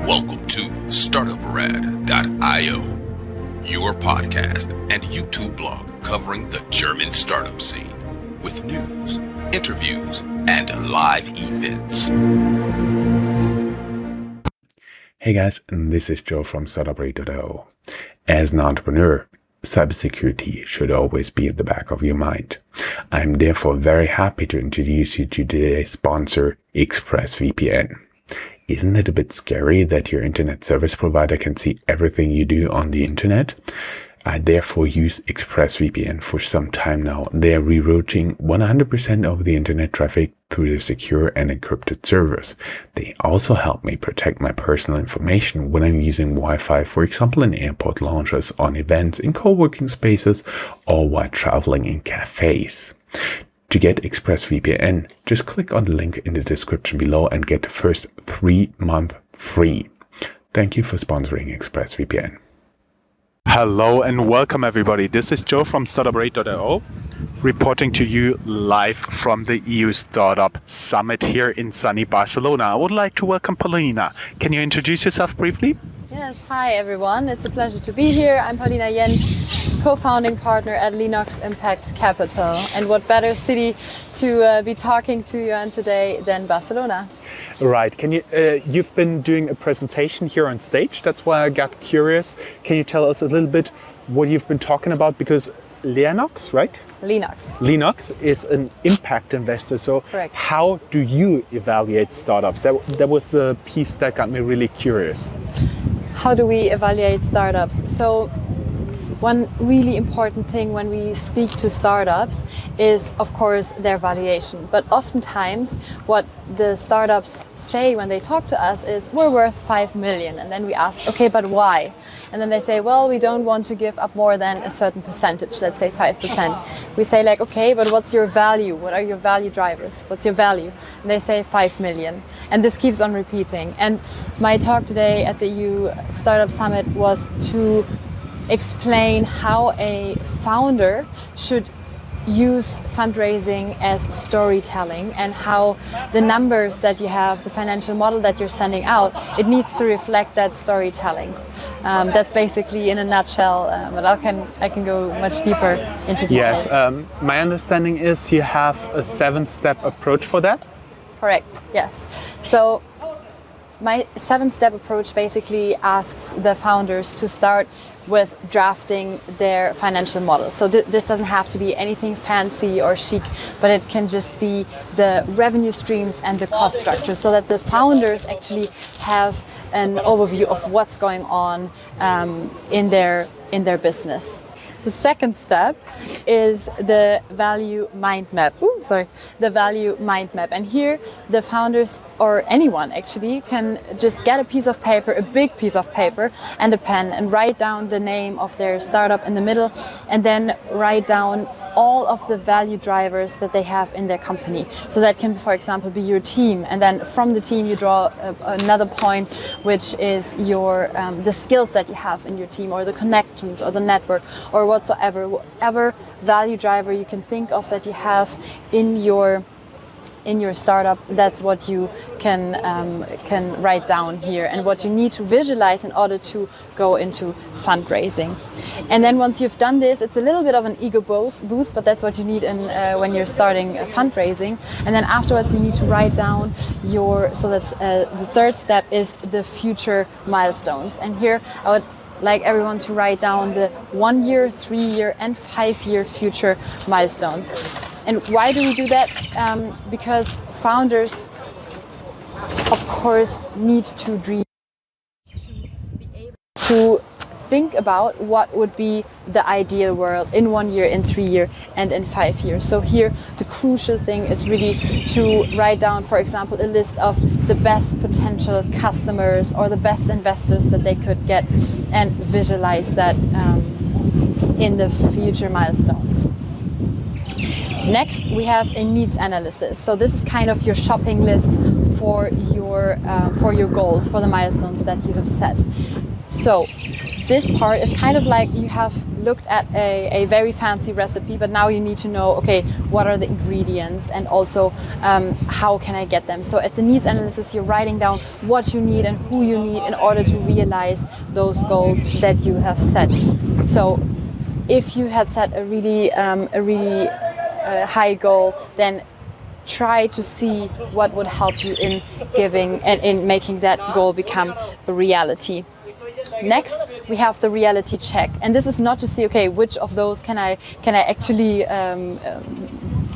Welcome to Startuprad.io, your podcast and YouTube blog covering the German startup scene with news, interviews, and live events. Hey guys, this is Joe from Startuprad.io. As an entrepreneur, cybersecurity should always be at the back of your mind. I'm therefore very happy to introduce you to today's sponsor, ExpressVPN. Isn't it a bit scary that your internet service provider can see everything you do on the internet? I therefore use ExpressVPN for some time now. They are rerouting 100% of the internet traffic through the secure and encrypted servers. They also help me protect my personal information when I'm using Wi-Fi, for example in airport lounges, on events, in co-working spaces, or while traveling in cafes. To get ExpressVPN, just click on the link in the description below and get the first 3 months free. Thank you for sponsoring ExpressVPN. Hello and welcome everybody. This is Joe from Startuprad.io reporting to you live from the EU Startup Summit here in sunny Barcelona. I would like to welcome Paulina. Can you introduce yourself briefly? Yes, hi everyone. It's a pleasure to be here. I'm Paulina Jänsch, co-founding partner at Leanox Impact Capital. And what better city to be talking to you on today than Barcelona? Right. Can you? You've been doing a presentation here on stage. That's why I got curious. Can you tell us a little bit what you've been talking about? Because Leanox, right? Leanox is an impact investor. So correct. How do you evaluate startups? That was the piece that got me really curious. How do we evaluate startups? So one really important thing when we speak to startups is, of course, their valuation. But oftentimes what the startups say when they talk to us is, we're worth 5 million. And then we ask, okay, but why? And then they say, well, we don't want to give up more than a certain percentage, let's say 5%. We say like, okay, but what's your value? What are your value drivers? What's your value? And they say 5 million. And this keeps on repeating. And my talk today at the EU Startup Summit was to explain how a founder should use fundraising as storytelling and how the numbers that you have, the financial model that you're sending out, it needs to reflect that storytelling. That's basically in a nutshell, but I can go much deeper into detail. Yes, my understanding is you have a 7-step approach for that? Correct, yes. So my 7-step approach basically asks the founders to start with drafting their financial model. So this doesn't have to be anything fancy or chic, but it can just be the revenue streams and the cost structure so that the founders actually have an overview of what's going on in their business. The second step is the value mind map. The value mind map. And here the founders or anyone actually can just get a piece of paper, a big piece of paper and a pen and write down the name of their startup in the middle and then write down all of the value drivers that they have in their company. So that can, for example, be your team, and then from the team you draw another point, which is your the skills that you have in your team, or the connections, or the network, or whatever value driver you can think of that you have in your startup. That's what you can write down here and what you need to visualize in order to go into fundraising. And then once you've done this, it's a little bit of an ego boost, but that's what you need when you're starting fundraising. And then afterwards you need to write down the third step is the future milestones. And here I would like everyone to write down the 1 year, 3 year and 5 year future milestones. And why do we do that? Because founders, of course, need to dream, to think about what would be the ideal world in 1 year, in 3 years, and in 5 years. So here, the crucial thing is really to write down, for example, a list of the best potential customers or the best investors that they could get and visualize that in the future milestones. Next, we have a needs analysis. So this is kind of your shopping list for your goals, for the milestones that you have set. So this part is kind of like you have looked at a very fancy recipe, but now you need to know, okay, what are the ingredients and also how can I get them? So at the needs analysis, you're writing down what you need and who you need in order to realize those goals that you have set. So if you had set a really high goal, then try to see what would help you in giving and in making that goal become a reality. Next, we have the reality check, and this is not to see, okay, which of those can I actually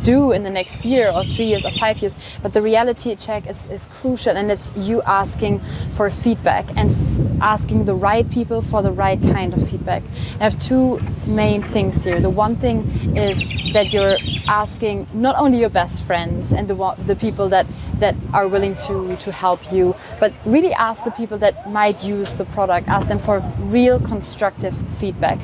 do in the next year or 3 years or 5 years, but the reality check is crucial, and it's you asking for feedback and asking the right people for the right kind of feedback. I have two main things here. The one thing is that you're asking not only your best friends and the people that are willing to help you, but really ask the people that might use the product, ask them for real constructive feedback.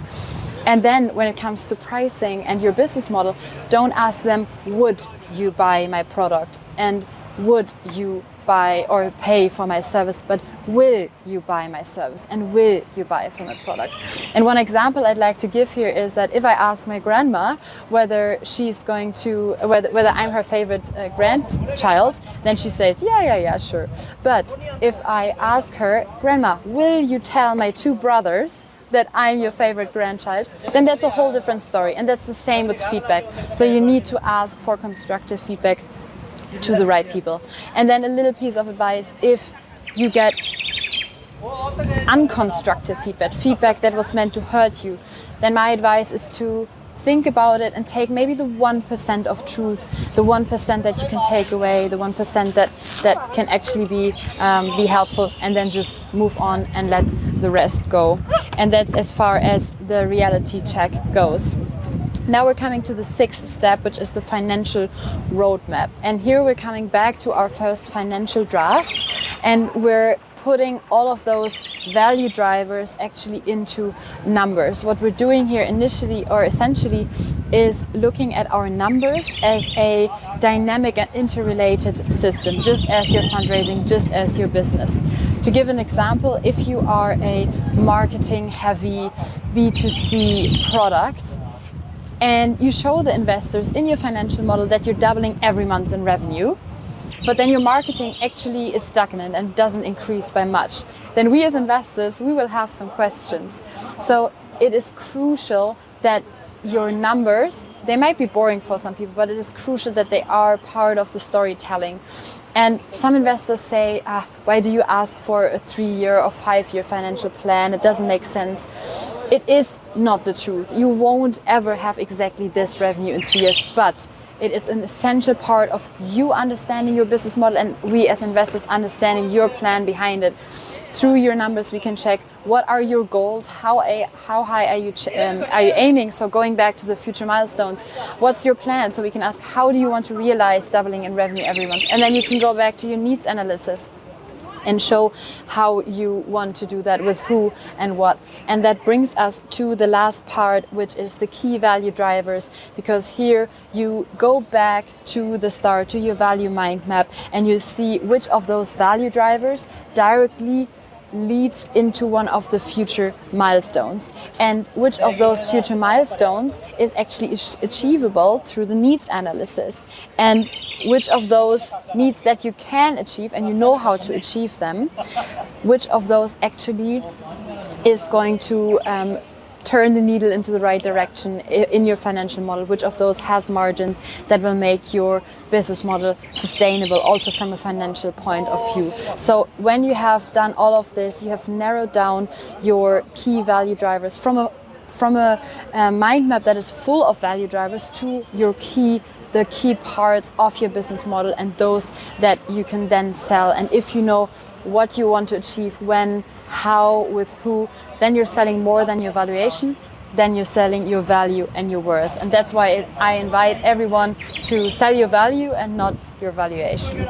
And then when it comes to pricing and your business model, don't ask them, would you buy my product? And would you buy or pay for my service? But will you buy my service? And will you buy for my product? And one example I'd like to give here is that if I ask my grandma whether she's going to, whether I'm her favorite grandchild, then she says, yeah, sure. But if I ask her, Grandma, will you tell my 2 brothers that I'm your favorite grandchild, then that's a whole different story. And that's the same with feedback. So you need to ask for constructive feedback to the right people. And then a little piece of advice, if you get unconstructive feedback that was meant to hurt you, then my advice is to think about it and take maybe the 1% of truth, the 1% that you can take away, the 1% that can actually be helpful, and then just move on and let the rest go. And that's as far as the reality check goes. Now we're coming to the 6th step, which is the financial roadmap. And here we're coming back to our first financial draft, and we're putting all of those value drivers actually into numbers. What we're doing here initially or essentially is looking at our numbers as a dynamic and interrelated system, just as your fundraising, just as your business. To give an example, if you are a marketing heavy B2C product and you show the investors in your financial model that you're doubling every month in revenue, but then your marketing actually is stagnant and doesn't increase by much, then we as investors, we will have some questions. So it is crucial that your numbers, they might be boring for some people, but it is crucial that they are part of the storytelling. And some investors say, why do you ask for a 3-year or 5-year financial plan? It doesn't make sense. It is not the truth. You won't ever have exactly this revenue in 3 years, but it is an essential part of you understanding your business model and we as investors understanding your plan behind it. Through your numbers, we can check what are your goals, how high are you aiming. So going back to the future milestones, what's your plan? So we can ask, how do you want to realize doubling in revenue every month? And then you can go back to your needs analysis and show how you want to do that, with who and what. And that brings us to the last part, which is the key value drivers, because here you go back to the start, to your value mind map, and you see which of those value drivers directly leads into one of the future milestones, and which of those future milestones is actually achievable through the needs analysis, and which of those needs that you can achieve and you know how to achieve them, which of those actually is going to turn the needle into the right direction in your financial model, which of those has margins that will make your business model sustainable also from a financial point of view. So when you have done all of this, you have narrowed down your key value drivers from a mind map that is full of value drivers to the key parts of your business model and those that you can then sell. And if you know what you want to achieve, when, how, with who, then you're selling more than your valuation, then you're selling your value and your worth. And that's why I invite everyone to sell your value and not your valuation.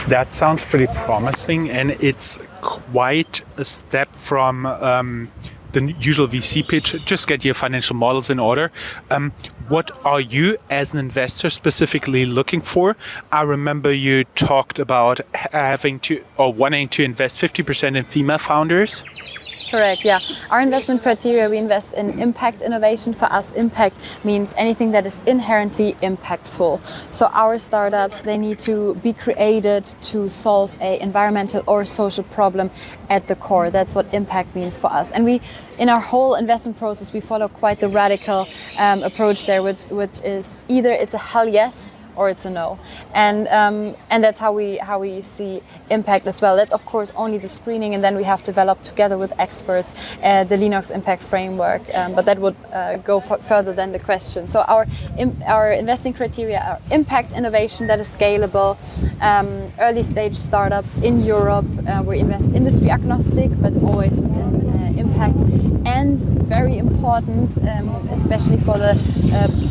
That sounds pretty promising, and it's quite a step from the usual VC pitch. Just get your financial models in order. What are you as an investor specifically looking for? I remember you talked about having to or wanting to invest 50% in female founders. Correct, yeah. Our investment criteria, we invest in impact innovation. For us, impact means anything that is inherently impactful. So our startups, they need to be created to solve an environmental or social problem at the core. That's what impact means for us. And we, in our whole investment process, we follow quite the radical approach there, which is either it's a hell yes or it's a no, and that's how we see impact as well. That's of course only the screening, and then we have developed together with experts the Leanox Impact framework. But that would go further than the question. So our investing criteria are impact innovation that is scalable, early stage startups in Europe. We invest industry agnostic, but always within impact. And very important, especially for the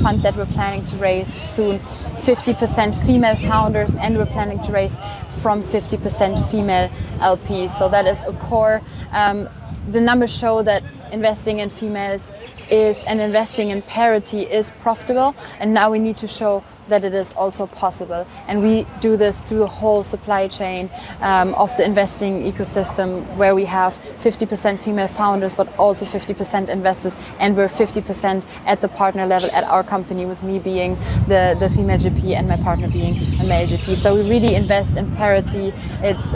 fund that we're planning to raise soon, 50% female founders, and we're planning to raise from 50% female LPs. So that is a core. The numbers show that investing in females and investing in parity is profitable, and now we need to show that it is also possible. And we do this through the whole supply chain of the investing ecosystem, where we have 50% female founders, but also 50% investors, and we're 50% at the partner level at our company, with me being the female GP and my partner being a male GP. So we really invest in parity. It's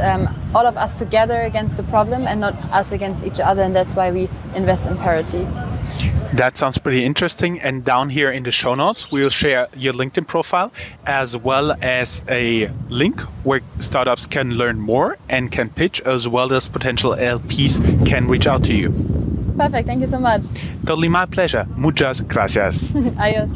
all of us together against the problem and not us against each other, and that's why we invest in parity. That sounds pretty interesting. And down here in the show notes, we'll share your LinkedIn profile as well as a link where startups can learn more and can pitch, as well as potential LPs can reach out to you. Perfect. Thank you so much. Totally my pleasure. Muchas gracias. Adios.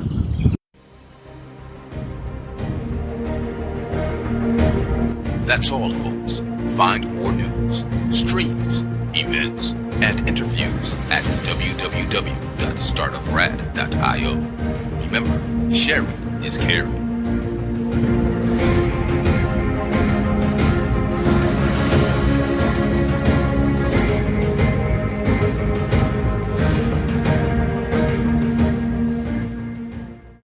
That's all, folks. Find more news, streams, events, and interviews at www.startuprad.io. Remember, sharing is caring.